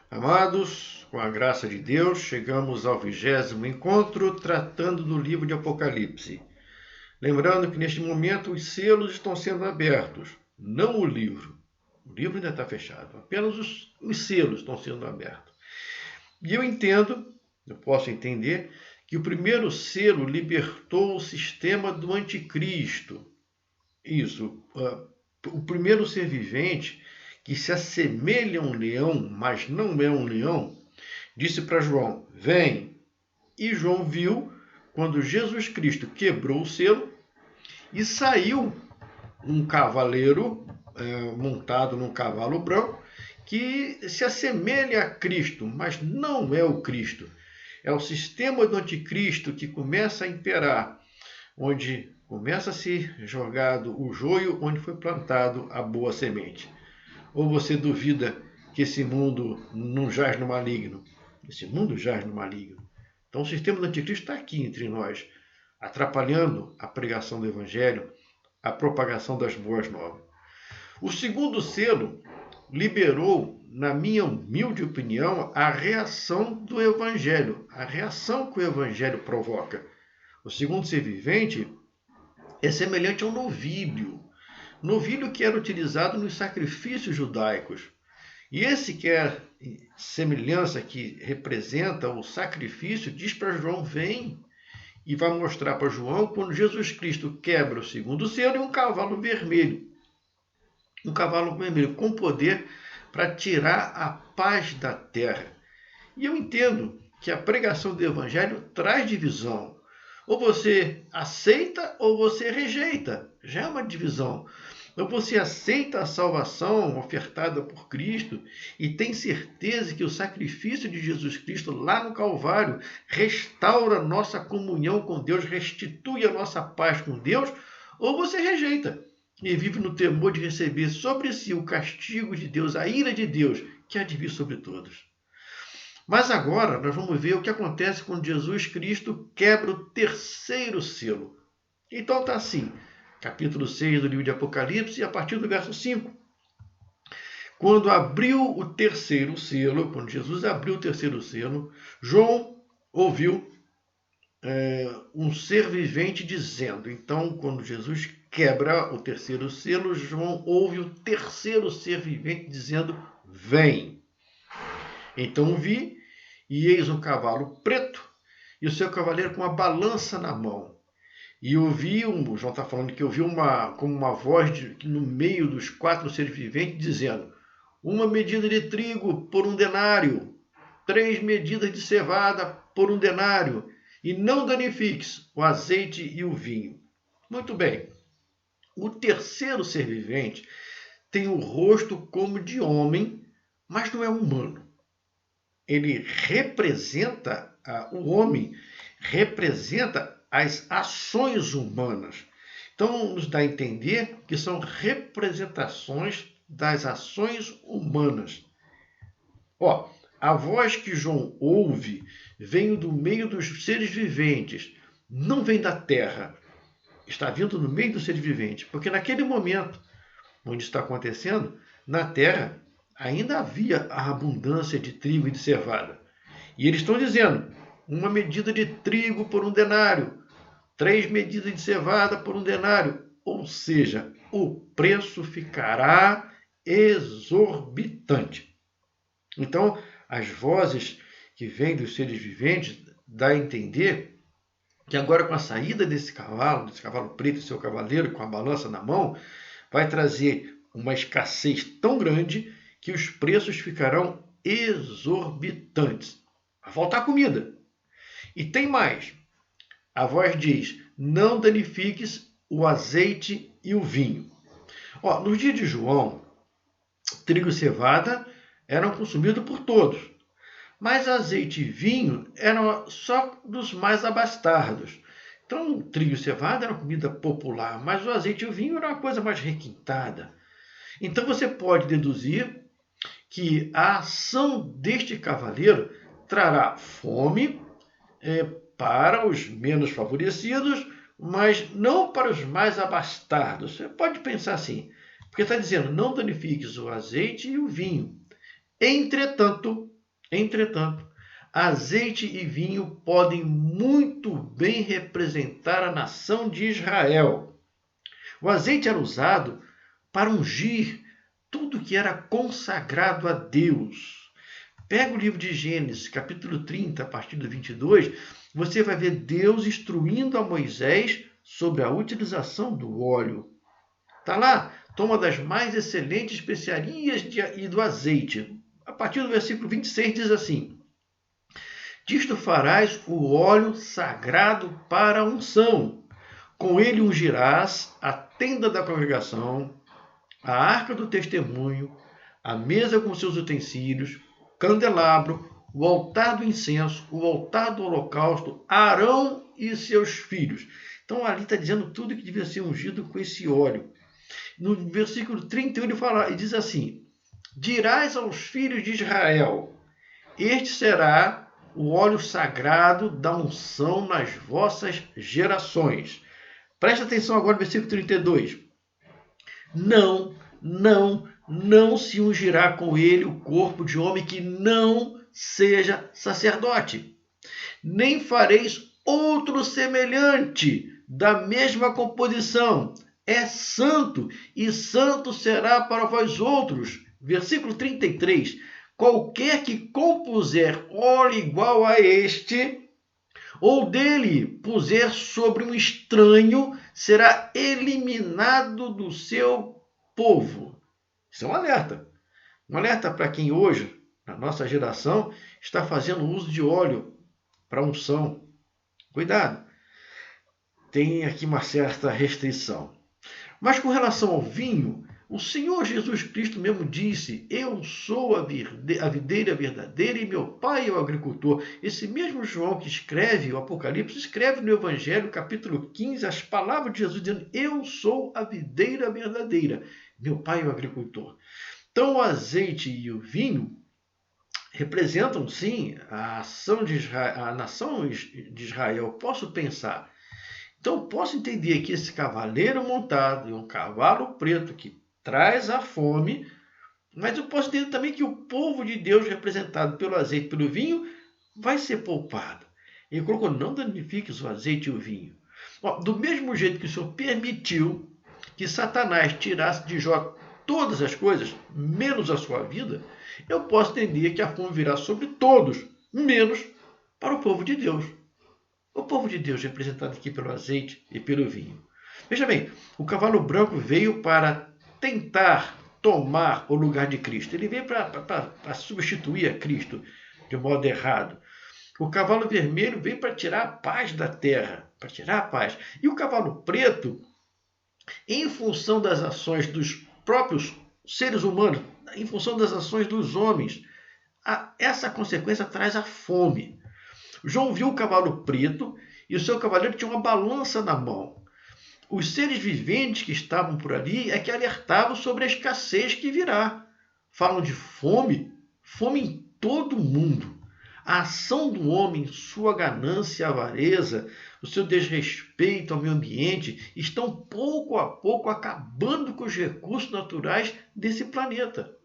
Amados, com a graça de Deus, chegamos ao 20º encontro tratando do livro de Apocalipse. Lembrando que neste momento os selos estão sendo abertos, não o livro. O livro ainda está fechado, apenas os selos estão sendo abertos. E eu posso entender, que o primeiro selo libertou o sistema do anticristo. Isso, o primeiro ser vivente, que se assemelha a um leão, mas não é um leão, disse para João, vem. E João viu quando Jesus Cristo quebrou o selo e saiu um cavaleiro montado num cavalo branco que se assemelha a Cristo, mas não é o Cristo. É o sistema do anticristo que começa a imperar, onde começa a ser jogado o joio onde foi plantado a boa semente. Ou você duvida que esse mundo não jaz no maligno? Esse mundo jaz no maligno. Então o sistema do anticristo está aqui entre nós, atrapalhando a pregação do evangelho, a propagação das boas novas. O segundo selo liberou, na minha humilde opinião, a reação do evangelho, a reação que o evangelho provoca. O segundo ser vivente é semelhante ao novilho. Novilho que era utilizado nos sacrifícios judaicos. E esse que é semelhança, que representa o sacrifício, diz para João, vem. E vai mostrar para João quando Jesus Cristo quebra o segundo selo e um cavalo vermelho. Um cavalo vermelho com poder para tirar a paz da terra. E eu entendo que a pregação do evangelho traz divisão. Ou você aceita ou você rejeita. Já é uma divisão. Ou você aceita a salvação ofertada por Cristo e tem certeza que o sacrifício de Jesus Cristo lá no Calvário restaura nossa comunhão com Deus, restitui a nossa paz com Deus, ou você rejeita e vive no temor de receber sobre si o castigo de Deus, a ira de Deus, que há de vir sobre todos. Mas agora nós vamos ver o que acontece quando Jesus Cristo quebra o terceiro selo. Então está assim, capítulo 6 do livro de Apocalipse, a partir do verso 5. Quando abriu o terceiro selo, quando Jesus abriu o terceiro selo, João ouviu um ser vivente dizendo. Então, quando Jesus quebra o terceiro selo, João ouve o terceiro ser vivente dizendo, vem. Então vi, e eis um cavalo preto, e o seu cavaleiro com uma balança na mão. E ouvi, o João está falando que ouviu como uma voz no meio dos quatro seres viventes dizendo, uma medida de trigo por 1 denário, 3 medidas de cevada por 1 denário, e não danifiques o azeite e o vinho. Muito bem. O terceiro ser vivente tem o rosto como de homem, mas não é humano. Ele representa, o homem representa as ações humanas. Então, nos dá a entender que são representações das ações humanas. A voz que João ouve vem do meio dos seres viventes, não vem da terra. Está vindo no meio dos seres viventes, porque naquele momento, onde está acontecendo, na terra, ainda havia a abundância de trigo e de cevada. E eles estão dizendo, uma medida de trigo por 1 denário, 3 medidas de cevada por 1 denário. Ou seja, o preço ficará exorbitante. Então, as vozes que vêm dos seres viventes dá a entender que agora com a saída desse cavalo preto e seu cavaleiro com a balança na mão, vai trazer uma escassez tão grande que os preços ficarão exorbitantes. Vai faltar comida. E tem mais. A voz diz, não danifiques o azeite e o vinho. Nos dias de João, trigo e cevada eram consumidos por todos. Mas azeite e vinho eram só dos mais abastardos. Então, trigo e cevada era uma comida popular, mas o azeite e o vinho era uma coisa mais requintada. Então, você pode deduzir que a ação deste cavaleiro trará fome para os menos favorecidos, mas não para os mais abastardos. Você pode pensar assim, porque está dizendo, não danifiques o azeite e o vinho. Entretanto, Entretanto, azeite e vinho podem muito bem representar a nação de Israel. O azeite era usado para ungir tudo que era consagrado a Deus. Pega o livro de Gênesis, capítulo 30, a partir do 22, você vai ver Deus instruindo a Moisés sobre a utilização do óleo. Está lá, toma das mais excelentes especiarias e do azeite. A partir do versículo 26 diz assim: disto farás o óleo sagrado para a unção. Com ele ungirás a tenda da congregação, a arca do testemunho, a mesa com seus utensílios, o candelabro, o altar do incenso, o altar do holocausto, Arão e seus filhos. Então ali está dizendo tudo que devia ser ungido com esse óleo. No versículo 31 ele diz assim: dirás aos filhos de Israel, este será o óleo sagrado da unção nas vossas gerações. Presta atenção agora no versículo 32. Não se ungirá com ele o corpo de homem que não seja sacerdote. Nem fareis outro semelhante da mesma composição. É santo, e santo será para vós outros. Versículo 33. Qualquer que compuser óleo igual a este, ou dele puser sobre um estranho, será eliminado do seu povo. Isso é um alerta. Um alerta para quem hoje, na nossa geração, está fazendo uso de óleo para unção. Cuidado. Tem aqui uma certa restrição. Mas com relação ao vinho, o Senhor Jesus Cristo mesmo disse: eu sou a videira verdadeira e meu pai é o agricultor. Esse mesmo João que escreve o Apocalipse, escreve no Evangelho, capítulo 15, as palavras de Jesus dizendo: eu sou a videira verdadeira, meu pai é o agricultor. Então o azeite e o vinho representam sim a ação de Israel, a nação de Israel. Posso pensar. Então posso entender que esse cavaleiro montado em um cavalo preto que traz a fome, mas eu posso entender também que o povo de Deus, representado pelo azeite e pelo vinho, vai ser poupado. Ele colocou: não danifiques o azeite e o vinho. Do mesmo jeito que o Senhor permitiu que Satanás tirasse de Jó todas as coisas, menos a sua vida, eu posso entender que a fome virá sobre todos, menos para o povo de Deus. O povo de Deus, representado aqui pelo azeite e pelo vinho. Veja bem, o cavalo branco veio para tentar tomar o lugar de Cristo. Ele veio para substituir a Cristo de modo errado. O cavalo vermelho veio para tirar a paz da terra, para tirar a paz. E o cavalo preto, em função das ações dos próprios seres humanos, em função das ações dos homens, essa consequência traz a fome. João viu o cavalo preto e o seu cavaleiro tinha uma balança na mão. Os seres viventes que estavam por ali é que alertavam sobre a escassez que virá. Falam de fome, fome em todo o mundo. A ação do homem, sua ganância e avareza, o seu desrespeito ao meio ambiente, estão pouco a pouco acabando com os recursos naturais desse planeta.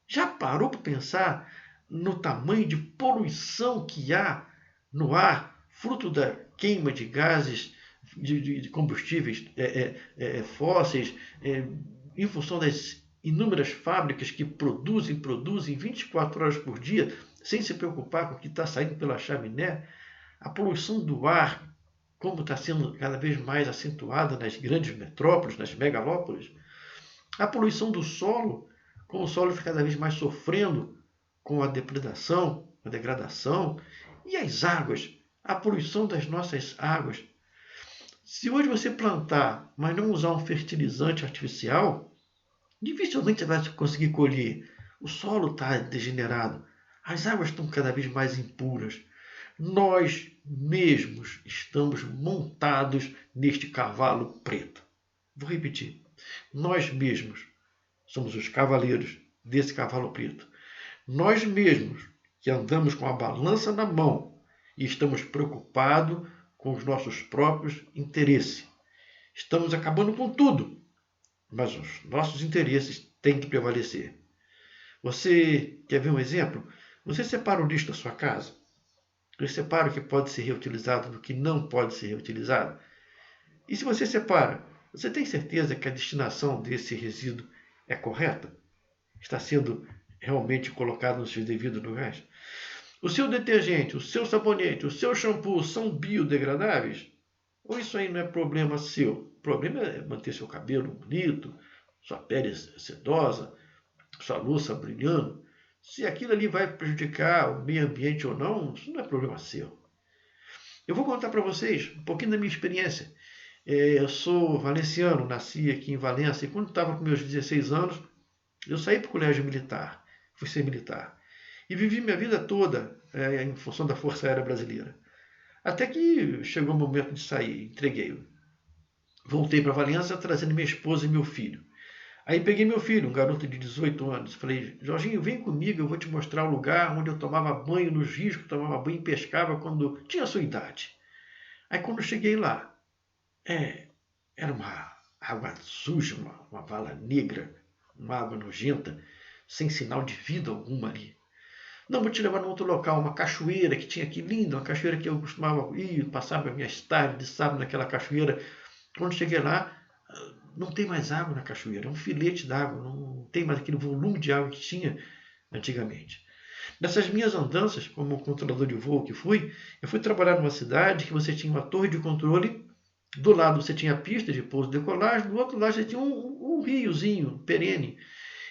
Já parou para pensar no tamanho de poluição que há no ar, fruto da queima de gases, de combustíveis fósseis, em função das inúmeras fábricas que produzem 24 horas por dia, sem se preocupar com o que está saindo pela chaminé? A poluição do ar, como está sendo cada vez mais acentuada nas grandes metrópoles, nas megalópolis. A poluição do solo, como o solo está cada vez mais sofrendo com a depredação, a degradação. E as águas, a poluição das nossas águas. Se hoje você plantar, mas não usar um fertilizante artificial, dificilmente você vai conseguir colher. O solo está degenerado. As águas estão cada vez mais impuras. Nós mesmos estamos montados neste cavalo preto. Vou repetir. Nós mesmos somos os cavaleiros desse cavalo preto. Nós mesmos que andamos com a balança na mão e estamos preocupados com os nossos próprios interesses. Estamos acabando com tudo, mas os nossos interesses têm que prevalecer. Você quer ver um exemplo? Você separa o lixo da sua casa? Você separa o que pode ser reutilizado do que não pode ser reutilizado? E se você separa, você tem certeza que a destinação desse resíduo é correta? Está sendo realmente colocado nos seus devidos lugares? O seu detergente, o seu sabonete, o seu shampoo são biodegradáveis? Ou isso aí não é problema seu? O problema é manter seu cabelo bonito, sua pele sedosa, sua louça brilhando. Se aquilo ali vai prejudicar o meio ambiente ou não, isso não é problema seu. Eu vou contar para vocês um pouquinho da minha experiência. Eu sou valenciano, nasci aqui em Valência, e quando estava com meus 16 anos, eu saí para o colégio militar, fui ser militar. E vivi minha vida toda em função da Força Aérea Brasileira. Até que chegou o momento de sair, entreguei. Voltei para Valência trazendo minha esposa e meu filho. Aí peguei meu filho, um garoto de 18 anos, falei, Jorginho, vem comigo, eu vou te mostrar o lugar onde eu tomava banho nos rios, tomava banho e pescava quando tinha a sua idade. Aí quando eu cheguei lá, era uma água suja, uma vala negra, uma água nojenta, sem sinal de vida alguma ali. Não, vou te levar num outro local, uma cachoeira que tinha aqui, linda, uma cachoeira que eu costumava ir, passava minhas tardes de sábado naquela cachoeira. Quando cheguei lá, não tem mais água na cachoeira, é um filete d'água, não tem mais aquele volume de água que tinha antigamente. Nessas minhas andanças, como controlador de voo que fui, eu fui trabalhar numa cidade que você tinha uma torre de controle, do lado você tinha a pista de pouso e decolagem, do outro lado você tinha um riozinho perene.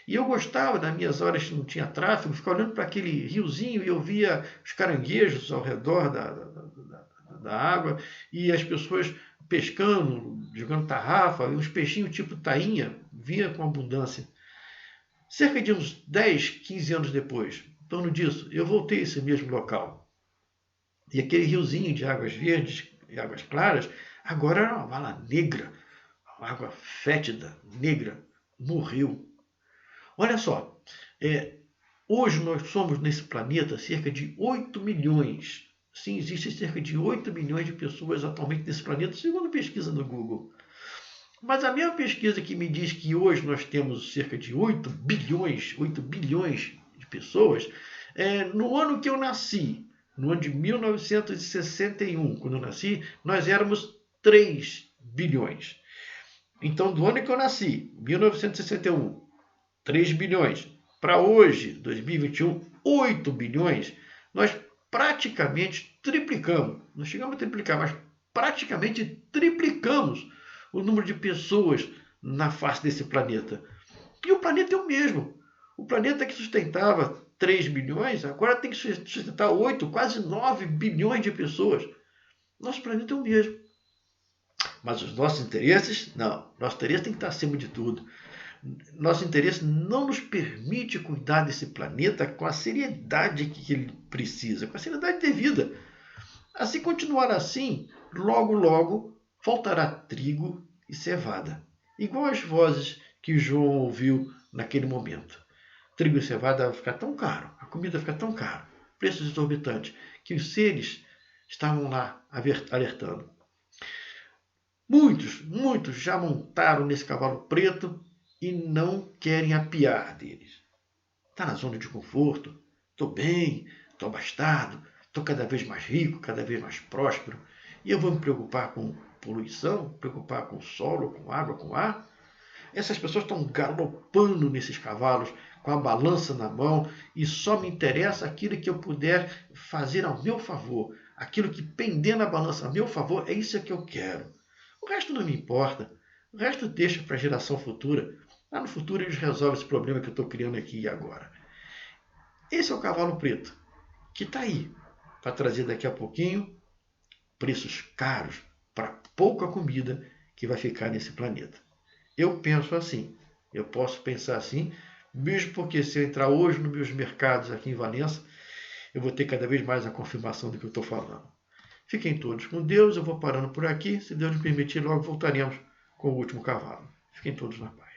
E eu gostava, nas minhas horas que não tinha tráfego, ficar olhando para aquele riozinho e eu via os caranguejos ao redor da água e as pessoas pescando, jogando tarrafa, e uns peixinhos tipo tainha, vinha com abundância. Cerca de uns 10, 15 anos depois, em torno disso, eu voltei a esse mesmo local. E aquele riozinho de águas verdes e águas claras, agora era uma vala negra, uma água fétida, negra, morreu. Olha só, hoje nós somos nesse planeta cerca de 8 milhões. Sim, existem cerca de 8 milhões de pessoas atualmente nesse planeta, segundo pesquisa do Google. Mas a mesma pesquisa que me diz que hoje nós temos cerca de 8 bilhões de pessoas, no ano que eu nasci, no ano de 1961, quando eu nasci, nós éramos 3 bilhões. Então, do ano que eu nasci, 1961, 3 bilhões, para hoje, 2021, 8 bilhões, nós praticamente triplicamos. Não chegamos a triplicar, mas praticamente triplicamos o número de pessoas na face desse planeta. E o planeta é o mesmo. O planeta que sustentava 3 bilhões, agora tem que sustentar 8, quase 9 bilhões de pessoas. Nosso planeta é o mesmo. Mas os nossos interesses, não. Nosso interesse tem que estar acima de tudo. Nosso interesse não nos permite cuidar desse planeta com a seriedade que ele precisa, com a seriedade devida. Se continuar assim, logo, logo, faltará trigo e cevada. Igual as vozes que João ouviu naquele momento. Trigo e cevada vai ficar tão caro, a comida vai ficar tão cara, preços exorbitantes, que os seres estavam lá alertando. Muitos já montaram nesse cavalo preto e não querem apiar deles. Está na zona de conforto, estou bem, estou abastado, estou cada vez mais rico, cada vez mais próspero, e eu vou me preocupar com poluição, preocupar com solo, com água, com ar? Essas pessoas estão galopando nesses cavalos com a balança na mão e só me interessa aquilo que eu puder fazer ao meu favor. Aquilo que pender na balança a meu favor, é isso que eu quero. O resto não me importa. O resto deixa para a geração futura. Lá no futuro eles resolvem esse problema que eu estou criando aqui e agora. Esse é o cavalo preto, que está aí para trazer daqui a pouquinho preços caros para pouca comida que vai ficar nesse planeta. Eu penso assim, eu posso pensar assim, mesmo porque se eu entrar hoje nos meus mercados aqui em Valença, eu vou ter cada vez mais a confirmação do que eu estou falando. Fiquem todos com Deus, eu vou parando por aqui, se Deus nos permitir, logo voltaremos com o último cavalo. Fiquem todos na paz.